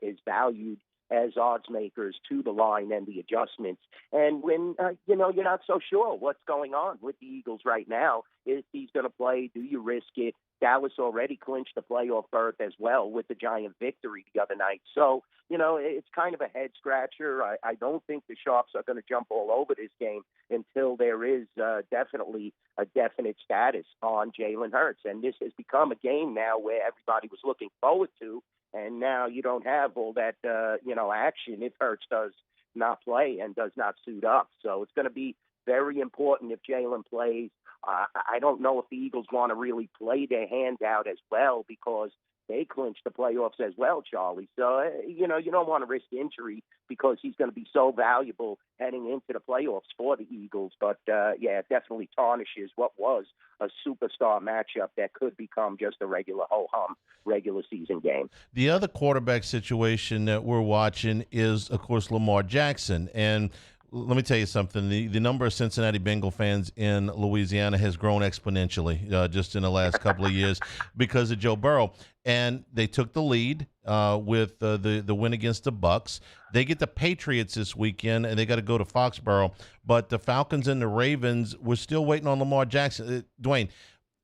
is valued as odds makers to the line and the adjustments. And when, you're not so sure what's going on with the Eagles right now. Is he's going to play? Do you risk it? Dallas already clinched the playoff berth as well with the giant victory the other night. So, it's kind of a head scratcher. I don't think the Sharps are going to jump all over this game until there is definitely a definite status on Jalen Hurts. And this has become a game now where everybody was looking forward to. And now you don't have all that, action if Hurts does not play and does not suit up. So it's going to be very important if Jalen plays. I don't know if the Eagles want to really play their hand out as well because they clinched the playoffs as well, Charlie. So, you don't want to risk injury because he's going to be so valuable heading into the playoffs for the Eagles. But, it definitely tarnishes what was a superstar matchup that could become just a regular ho-hum regular season game. The other quarterback situation that we're watching is, of course, Lamar Jackson. And let me tell you something. The number of Cincinnati Bengal fans in Louisiana has grown exponentially just in the last couple of years because of Joe Burrow. And they took the lead with the win against the Bucks. They get the Patriots this weekend, and they got to go to Foxborough. But the Falcons and the Ravens, we're still waiting on Lamar Jackson. Dwayne,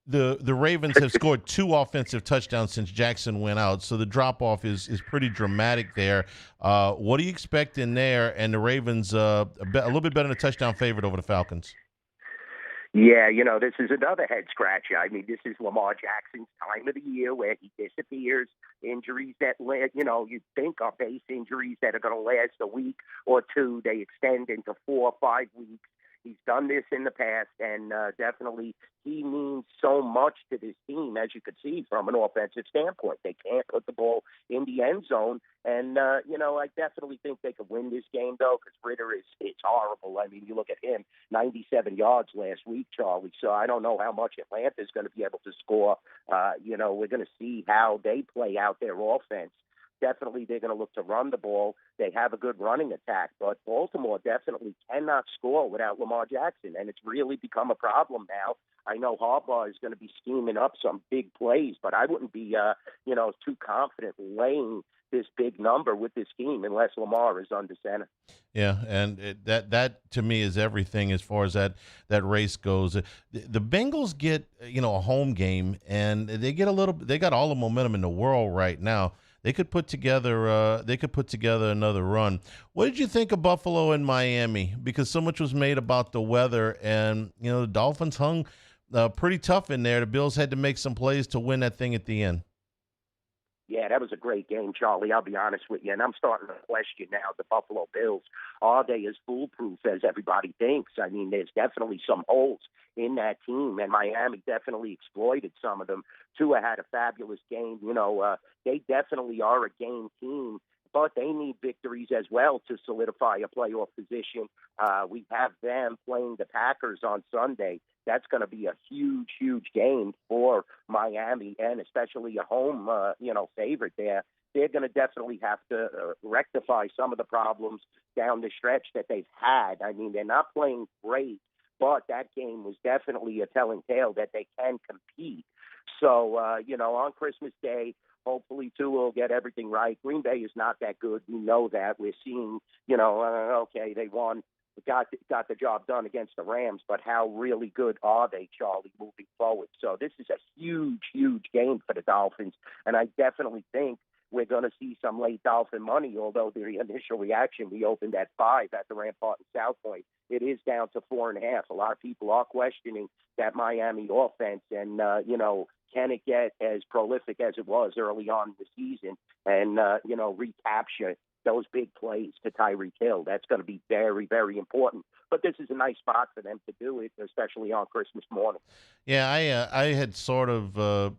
the Ravens have scored 2 offensive touchdowns since Jackson went out, so the drop-off is pretty dramatic there. What do you expect in there? And the Ravens a little bit better than a touchdown favorite over the Falcons. Yeah, this is another head scratcher. I mean, this is Lamar Jackson's time of the year where he disappears. Injuries that, you think are base injuries that are going to last a week or two. They extend into 4 or 5 weeks. He's done this in the past, and definitely he means so much to this team, as you could see from an offensive standpoint. They can't put the ball in the end zone, and, I definitely think they could win this game, though, because Ritter it's horrible. I mean, you look at him, 97 yards last week, Charlie, so I don't know how much Atlanta is going to be able to score. We're going to see how they play out their offense. Definitely they're going to look to run the ball. They have a good running attack, but Baltimore definitely cannot score without Lamar Jackson, and it's really become a problem now. I know Harbaugh is going to be scheming up some big plays, but I wouldn't be, too confident laying this big number with this team unless Lamar is under center. Yeah, and that to me is everything as far as that race goes. The Bengals get a home game, and they got all the momentum in the world right now. They could put together another run. What did you think of Buffalo and Miami? Because so much was made about the weather, and the Dolphins hung pretty tough in there. The Bills had to make some plays to win that thing at the end. Yeah, that was a great game, Charlie. I'll be honest with you. And I'm starting to question now the Buffalo Bills. Are they as foolproof as everybody thinks? I mean, there's definitely some holes in that team, and Miami definitely exploited some of them. Tua had a fabulous game. They definitely are a game team, but they need victories as well to solidify a playoff position. We have them playing the Packers on Sunday. That's going to be a huge, huge game for Miami, and especially a home, favorite there. They're going to definitely have to rectify some of the problems down the stretch that they've had. I mean, they're not playing great, but that game was definitely a telling tale that they can compete. So, on Christmas Day, hopefully, Tua will get everything right. Green Bay is not that good. We know that. We're seeing, okay, they won. Got the job done against the Rams, but how really good are they, Charlie, moving forward? So this is a huge, huge game for the Dolphins, and I definitely think we're going to see some late Dolphin money, although the initial reaction, we opened at 5 at the Rampart and South Point. It is down to 4.5. A lot of people are questioning that Miami offense, and, can it get as prolific as it was early on in the season and, recapture those big plays to Tyreek Hill? That's going to be very, very important. But this is a nice spot for them to do it, especially on Christmas morning. Yeah, I had sort of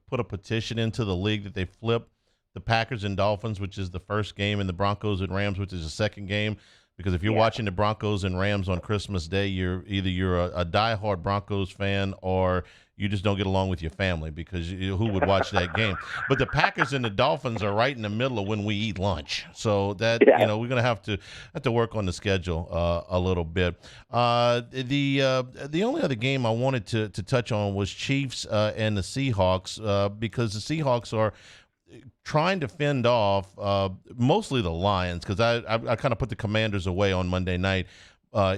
put a petition into the league that they flip the Packers and Dolphins, which is the first game, and the Broncos and Rams, which is the second game. Because if you're watching the Broncos and Rams on Christmas Day, you're a diehard Broncos fan, or you just don't get along with your family, because who would watch that game? But the Packers and the Dolphins are right in the middle of when we eat lunch, so that we're gonna have to work on the schedule a little bit. The only other game I wanted to touch on was Chiefs and the Seahawks, because the Seahawks are trying to fend off mostly the Lions, because I kind of put the Commanders away on Monday night,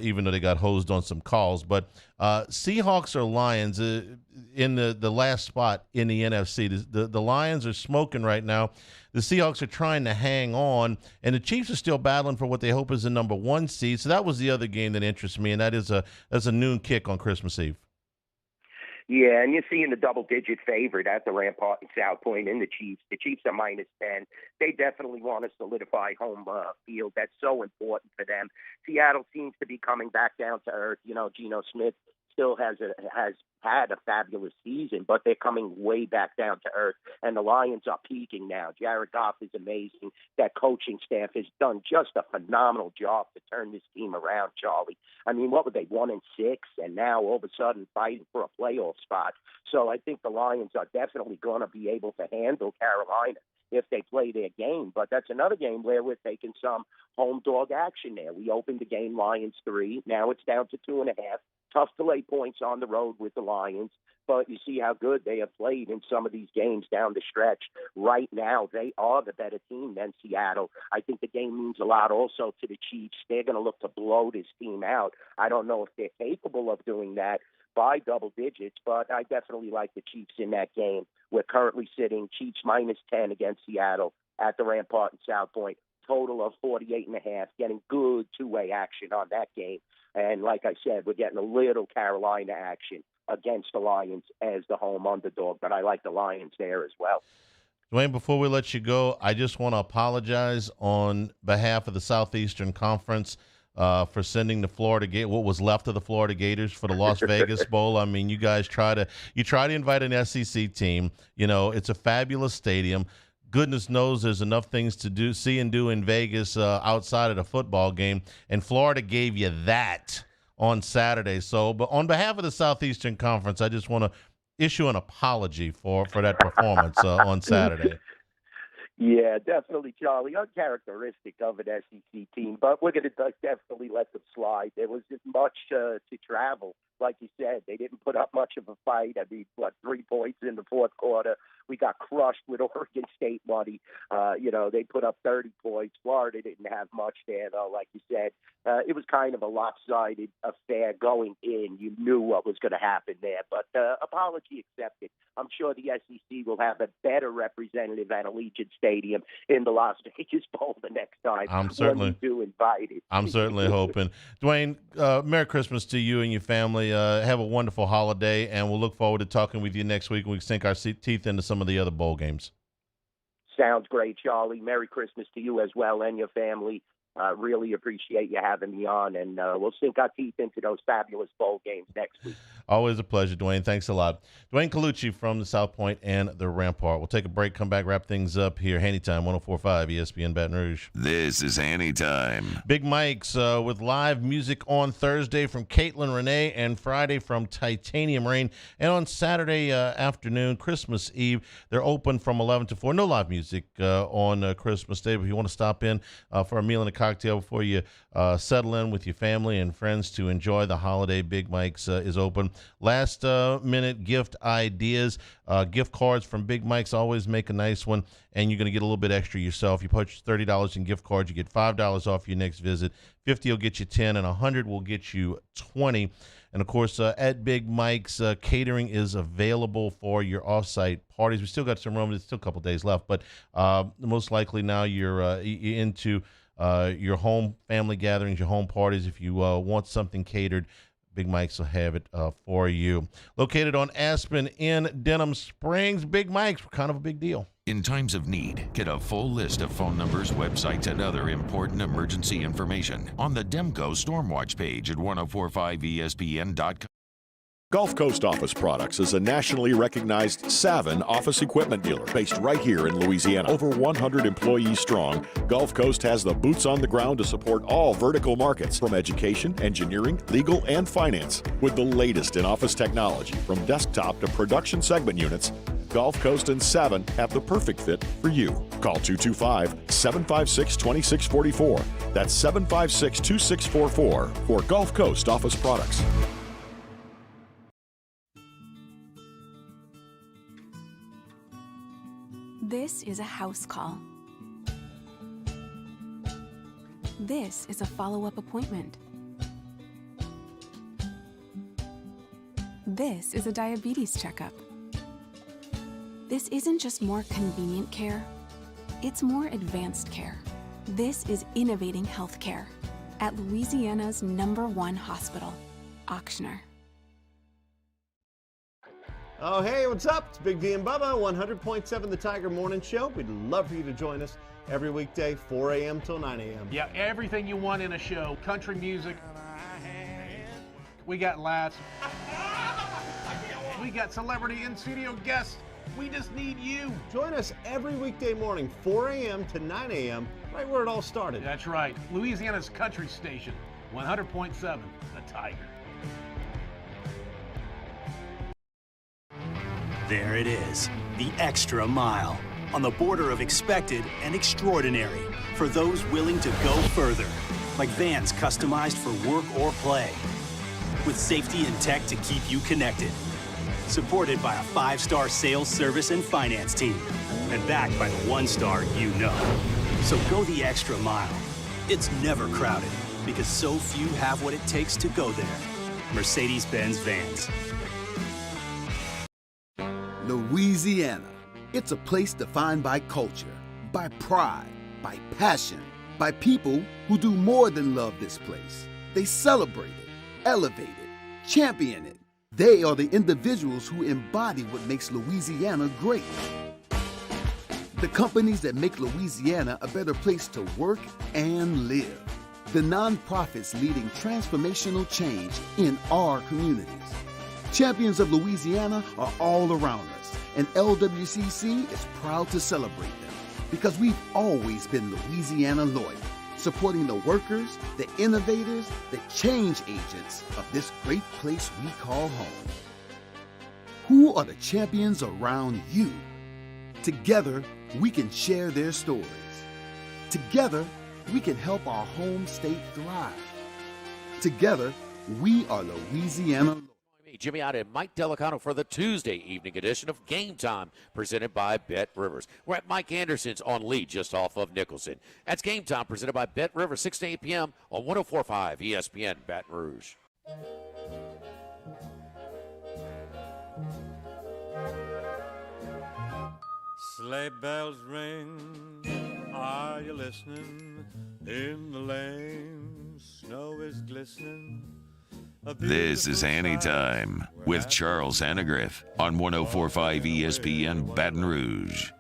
even though they got hosed on some calls. But Seahawks or Lions in the last spot in the NFC. The Lions are smoking right now. The Seahawks are trying to hang on, and the Chiefs are still battling for what they hope is the number 1 seed. So that was the other game that interests me, and that's a noon kick on Christmas Eve. Yeah, and you're seeing the double-digit favorite at the Rampart and South Point in the Chiefs. The Chiefs are -10. They definitely want to solidify home field. That's so important for them. Seattle seems to be coming back down to earth. Geno Smith still has had a fabulous season, but they're coming way back down to earth, and the Lions are peaking now. Jared Goff is amazing. That coaching staff has done just a phenomenal job to turn this team around, Charlie. I mean, what were they, 1-6, and now all of a sudden fighting for a playoff spot. So I think the Lions are definitely going to be able to handle Carolina if they play their game. But that's another game where we're taking some home dog action there. We opened the game Lions 3. Now it's down to 2.5. Tough to lay points on the road with the Lions, but you see how good they have played in some of these games down the stretch. Right now, they are the better team than Seattle. I think the game means a lot also to the Chiefs. They're going to look to blow this team out. I don't know if they're capable of doing that by double digits, but I definitely like the Chiefs in that game. We're currently sitting Chiefs -10 against Seattle at the Rampart and South Point. Total of 48.5, getting good two-way action on that game. And like I said, we're getting a little Carolina action against the Lions as the home underdog, but I like the Lions there as well. Dwayne, before we let you go, I just want to apologize on behalf of the Southeastern Conference for sending what was left of the Florida Gators for the Las Vegas Bowl. I mean, you guys try to invite an SEC team. It's a fabulous stadium. Goodness knows there's enough things to see and do in Vegas outside of the football game, and Florida gave you that on Saturday. So, but on behalf of the Southeastern Conference, I just want to issue an apology for that performance on Saturday. Yeah, definitely, Charlie. Uncharacteristic of an SEC team, but we're going to definitely let them slide. There was as much to travel like you said, they didn't put up much of a fight. I mean, 3 points in the fourth quarter. We got crushed with Oregon State money. They put up 30 points. Florida didn't have much there, though, like you said. It was kind of a lopsided affair going in. You knew what was going to happen there, but apology accepted. I'm sure the SEC will have a better representative at Allegiant Stadium in the Las Vegas Bowl the next time. When we do invite it. I'm certainly hoping. Dwayne, Merry Christmas to you and your family. Have a wonderful holiday, and we'll look forward to talking with you next week when we sink our teeth into some of the other bowl games. Sounds great, Charlie. Merry Christmas to you as well and your family. Really appreciate you having me on, and we'll sink our teeth into those fabulous bowl games next week. Always a pleasure, Dwayne. Thanks a lot. Dwayne Colucci from the South Point and the Rampart. We'll take a break, come back, wrap things up here. Hanny Time, 104.5 ESPN Baton Rouge. This is Hanny Time. Big Mike's with live music on Thursday from Caitlin Renee and Friday from Titanium Rain. And on Saturday afternoon, Christmas Eve, they're open from 11 to 4. No live music on Christmas Day, but if you want to stop in for a meal and a cocktail before you settle in with your family and friends to enjoy the holiday, Big Mike's is open. Last minute gift ideas. Gift cards from Big Mike's always make a nice one, and you're going to get a little bit extra yourself. You purchase $30 in gift cards, you get $5 off your next visit. 50 will get you 10, and 100 will get you 20. And, of course, at Big Mike's, catering is available for your off-site parties. We still got some room. There's still a couple days left, but most likely now you're into your home family gatherings, your home parties. If you want something catered, Big Mike's will have it for you. Located on Aspen in Denham Springs, Big Mike's, kind of a big deal. In times of need, get a full list of phone numbers, websites, and other important emergency information on the Demco Stormwatch page at 1045ESPN.com. Gulf Coast Office Products is a nationally recognized Savin office equipment dealer based right here in Louisiana. Over 100 employees strong, Gulf Coast has the boots on the ground to support all vertical markets, from education, engineering, legal, and finance. With the latest in office technology, from desktop to production segment units, Gulf Coast and Savin have the perfect fit for you. Call 225-756-2644. That's 756-2644 for Gulf Coast Office Products. This is a house call. This is a follow-up appointment. This is a diabetes checkup. This isn't just more convenient care, it's more advanced care. This is innovating healthcare at Louisiana's #1 hospital, Auctioner. Oh, hey, what's up? It's Big D and Bubba, 100.7 The Tiger Morning Show. We'd love for you to join us every weekday, 4 a.m. till 9 a.m. Yeah, everything you want in a show. Country music. We got laughs. We got celebrity in-studio guests. We just need you. Join us every weekday morning, 4 a.m. to 9 a.m., right where it all started. That's right. Louisiana's country station, 100.7 The Tiger. There it is, the extra mile, on the border of expected and extraordinary, for those willing to go further, like vans customized for work or play, with safety and tech to keep you connected, supported by a 5-star sales, service, and finance team, and backed by the 1-star you know. So go the extra mile. It's never crowded, because so few have what it takes to go there. Mercedes-Benz Vans. Louisiana. It's a place defined by culture, by pride, by passion, by people who do more than love this place. They celebrate it, elevate it, champion it. They are the individuals who embody what makes Louisiana great. The companies that make Louisiana a better place to work and live. The nonprofits leading transformational change in our communities. Champions of Louisiana are all around us, and LWCC is proud to celebrate them because we've always been Louisiana loyal, supporting the workers, the innovators, the change agents of this great place we call home. Who are the champions around you? Together, we can share their stories. Together, we can help our home state thrive. Together, We are Louisiana. Jimmy out and Mike Delicano for the Tuesday evening edition of Game Time, presented by Bet Rivers. We're at Mike Anderson's on Lee, just off of Nicholson. That's Game Time, presented by Bet Rivers, 6 to 8 p.m. on 104.5 ESPN Baton Rouge. Sleigh bells ring, are you listening? In the lane, snow is glistening. This is Hanny Time with Charles Hannegriff on 104.5 ESPN Baton Rouge.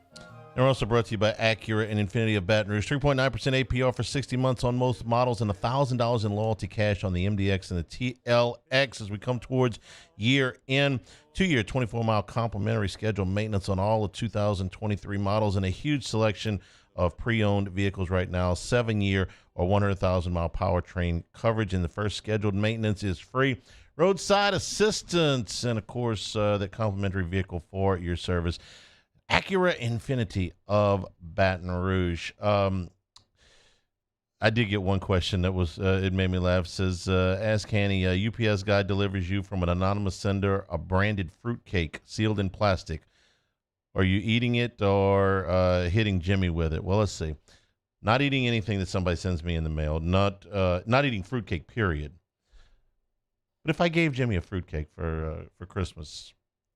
And we're also brought to you by Acura and Infinity of Baton Rouge. 3.9% APR for 60 months on most models and $1,000 in loyalty cash on the MDX and the TLX as we come towards year end. 2-year, 24-mile complimentary scheduled maintenance on all the 2023 models and a huge selection of pre-owned vehicles right now. 7-year or 100,000-mile powertrain coverage, and the first scheduled maintenance is free. Roadside assistance, and, of course, that complimentary vehicle for your service. Acura Infinity of Baton Rouge. I did get one question that was, it made me laugh. It says, ask Hanny, UPS guy delivers you from an anonymous sender a branded fruitcake sealed in plastic. Are you eating it or hitting Jimmy with it? Well, let's see. Not eating anything that somebody sends me in the mail. Not eating fruitcake, period. But if I gave Jimmy a fruitcake for Christmas,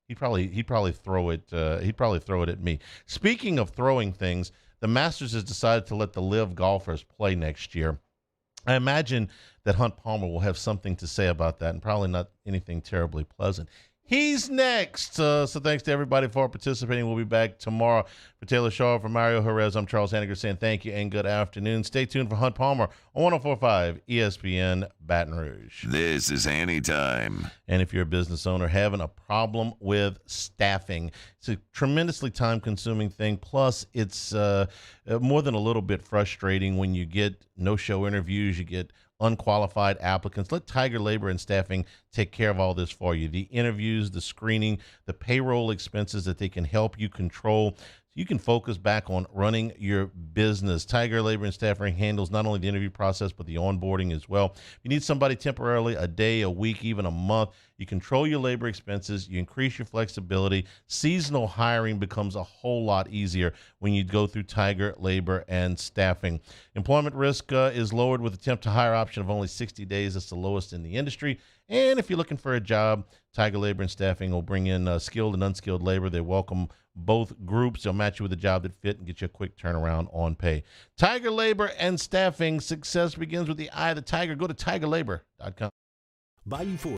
he'd probably throw it. He'd probably throw it at me. Speaking of throwing things, the Masters has decided to let the LIV golfers play next year. I imagine that Hunt Palmer will have something to say about that, and probably not anything terribly pleasant. He's next. So thanks to everybody for participating. We'll be back tomorrow. For Taylor Shaw, for Mario Jerez, I'm Charles Hannegriff saying thank you and good afternoon. Stay tuned for Hunt Palmer on 104.5 ESPN Baton Rouge. This is Hanny Time. And if you're a business owner having a problem with staffing, it's a tremendously time-consuming thing. Plus, it's more than a little bit frustrating when you get no-show interviews, you get unqualified applicants. Let Tiger Labor and Staffing take care of all this for you. The interviews, the screening, the payroll expenses that they can help you control. So you can focus back on running your business. Tiger Labor and Staffing handles not only the interview process, but the onboarding as well. If you need somebody temporarily, a day, a week, even a month, you control your labor expenses, you increase your flexibility. Seasonal hiring becomes a whole lot easier when you go through Tiger Labor and Staffing. Employment risk is lowered with a temp to hire option of only 60 days. That's the lowest in the industry. And if you're looking for a job, Tiger Labor and Staffing will bring in skilled and unskilled labor. They welcome both groups. They'll match you with a job that fit and get you a quick turnaround on pay. Tiger Labor and Staffing. Success begins with the eye of the tiger. Go to tigerlabor.com. Bayou